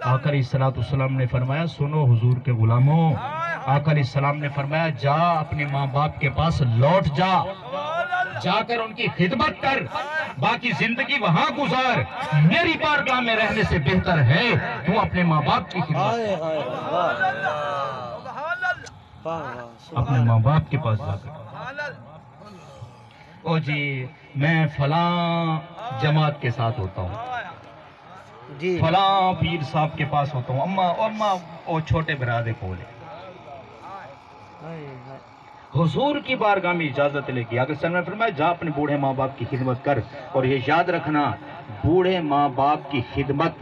آقا علیہ السلام نے فرمایا سنو حضور کے غلاموں، آقا علیہ السلام نے فرمایا جا اپنے ماں باپ کے پاس لوٹ جا، جا کر ان کی خدمت کر، باقی زندگی وہاں گزار، میری بارگاہ میں رہنے سے بہتر ہے تو اپنے ماں باپ کی خدمت کر، اپنے ماں باپ کے پاس جا کر او جی میں فلاں جماعت کے ساتھ ہوتا ہوں، فلاں پیر صاحب کے پاس ہوتا ہوں، اماں او چھوٹے برادے کھولے، حضور کی بارگاہ میں اجازت لے کے آگے سلام فرمایا جا اپنے بوڑھے ماں باپ کی خدمت کر، اور یہ یاد رکھنا بوڑھے ماں باپ کی خدمت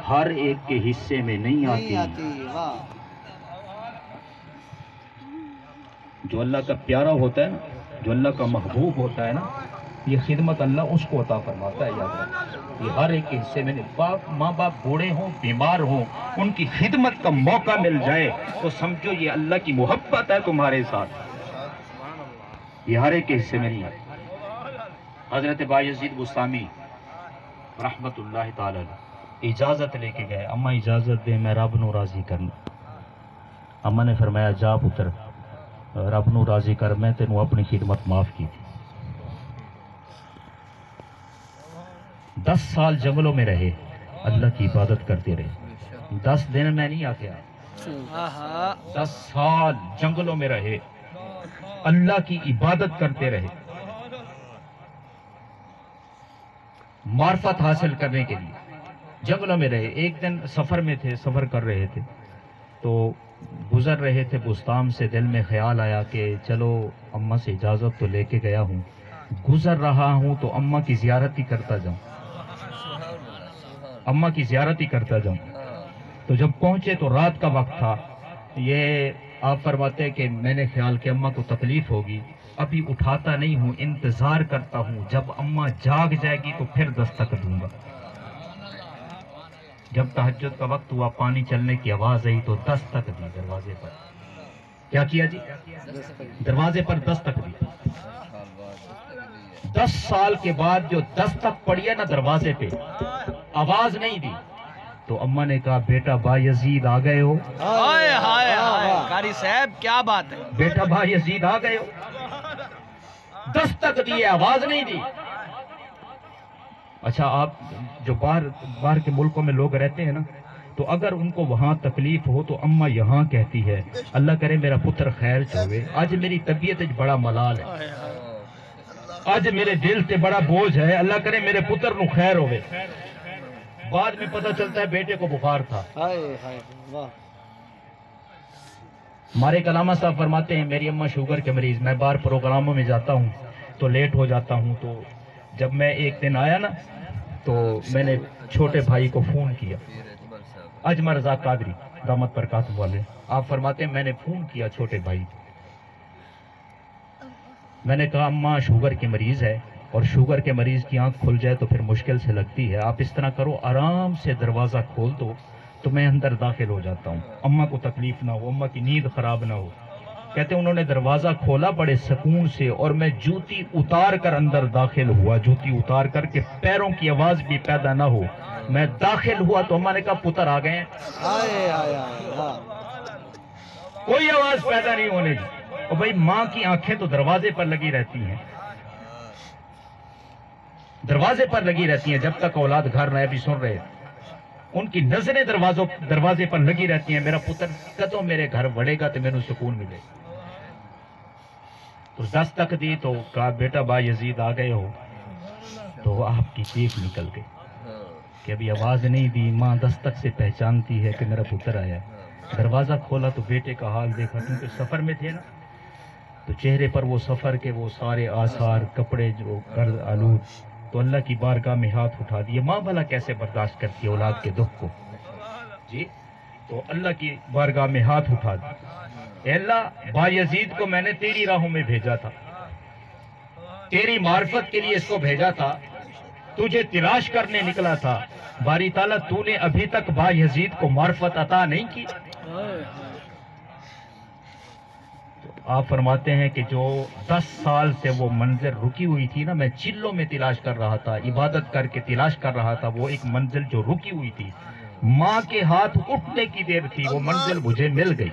ہر ایک کے حصے میں نہیں آتی، جو اللہ کا پیارا ہوتا ہے نا، جو اللہ کا محبوب ہوتا ہے نا، یہ خدمت اللہ اس کو عطا فرماتا ہے، یاد رکھنا یہ ہر ایک کے حصے میں نہیں، ماں باپ بوڑھے ہوں بیمار ہوں ان کی خدمت کا موقع مل جائے تو سمجھو یہ اللہ کی محبت ہے تمہارے ساتھ، یہ ہر ایک کے حصے میں نہیں آتی۔ حضرت بایزید بستامی رحمت اللہ تعالی اجازت لے کے گئے، اماں اجازت دے میں رب نو راضی کرنا، اماں نے فرمایا جا پتر رب نو راضی کر، میں تینوں اپنی خدمت معاف کی تھی۔ 10 سال جنگلوں میں رہے، اللہ کی عبادت کرتے رہے، 10 دن میں نہیں آتے آئے، 10 سال جنگلوں میں رہے، اللہ کی عبادت کرتے رہے، معرفت حاصل کرنے کے لیے جنگلوں میں رہے۔ ایک دن سفر میں تھے، سفر کر رہے تھے تو گزر رہے تھے بستان سے، دل میں خیال آیا کہ چلو اماں سے اجازت تو لے کے گیا ہوں، گزر رہا ہوں تو اماں کی زیارت ہی کرتا جاؤں، اماں کی زیارت ہی کرتا جاؤں۔ تو جب پہنچے تو رات کا وقت تھا، یہ آپ فرماتے ہیں کہ میں نے خیال کہ اماں کو تکلیف ہوگی، ابھی اٹھاتا نہیں ہوں، انتظار کرتا ہوں، جب اماں جاگ جائے گی تو پھر دستک دوں گا۔ جب تہجد کا وقت ہوا، پانی چلنے کی آواز آئی تو دستک دی دروازے پر، کیا کیا جی؟ دروازے پر دستک دی۔ 10 سال کے بعد جو دستک پڑی ہے نا دروازے پہ، آواز نہیں دی تو اماں نے کہا بیٹا بایزید آ گئے ہو؟ قاری صاحب کیا بات ہے، بیٹا بایزید آ گئے ہو؟ دستک دی، آواز نہیں دی۔ اچھا آپ جو باہر کے ملکوں میں لوگ رہتے ہیں نا، تو اگر ان کو وہاں تکلیف ہو تو اماں یہاں کہتی ہے اللہ کرے میرا پتر خیر چوے، آج میری طبیعت بڑا ملال ہے، آج میرے دل سے بڑا بوجھ ہے، اللہ کرے میرے پتر نو خیر ہوئے۔ بعد میں پتہ چلتا ہے بیٹے کو بخار تھا۔ ہمارے علامہ صاحب فرماتے ہیں میری اماں شوگر کے مریض، میں باہر پروگراموں میں جاتا ہوں تو لیٹ ہو جاتا ہوں، تو جب میں ایک دن آیا نا تو میں نے چھوٹے بھائی کو فون کیا، اجمل رضا قادری دامت برکاتہ والے، آپ فرماتے ہیں میں نے فون کیا چھوٹے بھائی، میں نے کہا اماں شوگر کے مریض ہے، اور شوگر کے مریض کی آنکھ کھل جائے تو پھر مشکل سے لگتی ہے، آپ اس طرح کرو آرام سے دروازہ کھول دو تو میں اندر داخل ہو جاتا ہوں، اماں کو تکلیف نہ ہو، اماں کی نیند خراب نہ ہو۔ کہتے ہیں انہوں نے دروازہ کھولا بڑے سکون سے، اور میں جوتی اتار کر اندر داخل ہوا، جوتی اتار کر کے پیروں کی آواز بھی پیدا نہ ہو، میں داخل ہوا تو اماں نے کہا پتر آ گئے ہیں، کوئی آواز پیدا نہیں ہونے دی۔ اور بھائی ماں کی آنکھیں تو دروازے پر لگی رہتی ہیں، دروازے پر لگی رہتی ہیں، جب تک اولاد گھر نہ بھی سن رہے ان کی نظریں دروازے پر لگی رہتی ہیں، میرا پتر کدوں میرے گھر بڑھے گا تو میرے سکون ملے۔ تو دستک دی تو کہا بیٹا بایزید آ گئے ہو، تو آپ کی چیخ نکل گئی کہ ابھی آواز نہیں دی، ماں دستک سے پہچانتی ہے کہ میرا پتر آیا ہے۔ دروازہ کھولا تو بیٹے کا حال دیکھا، کیونکہ سفر میں تھے نا تو چہرے پر وہ سفر کے وہ سارے آثار، کپڑے جو گرد آلود، تو اللہ کی بارگاہ میں ہاتھ اٹھا دیے۔ ماں بھلا کیسے برداشت کرتی ہے اولاد کے دکھ کو جی؟ تو اللہ کی بارگاہ میں ہاتھ اٹھا دی، اے اللہ بایزید کو میں نے تیری راہوں میں بھیجا تھا، تیری معرفت کے لیے اس کو بھیجا تھا، تجھے تلاش کرنے نکلا تھا، باری تعالیٰ تو نے ابھی تک بایزید کو معرفت عطا نہیں کی۔ آپ فرماتے ہیں کہ جو 10 سال سے وہ منزل رکی ہوئی تھی نا، میں چلوں میں تلاش کر رہا تھا، عبادت کر کے تلاش کر رہا تھا، وہ ایک منزل جو رکی ہوئی تھی ماں کے ہاتھ اٹھنے کی دیر تھی، وہ منزل مجھے مل گئی۔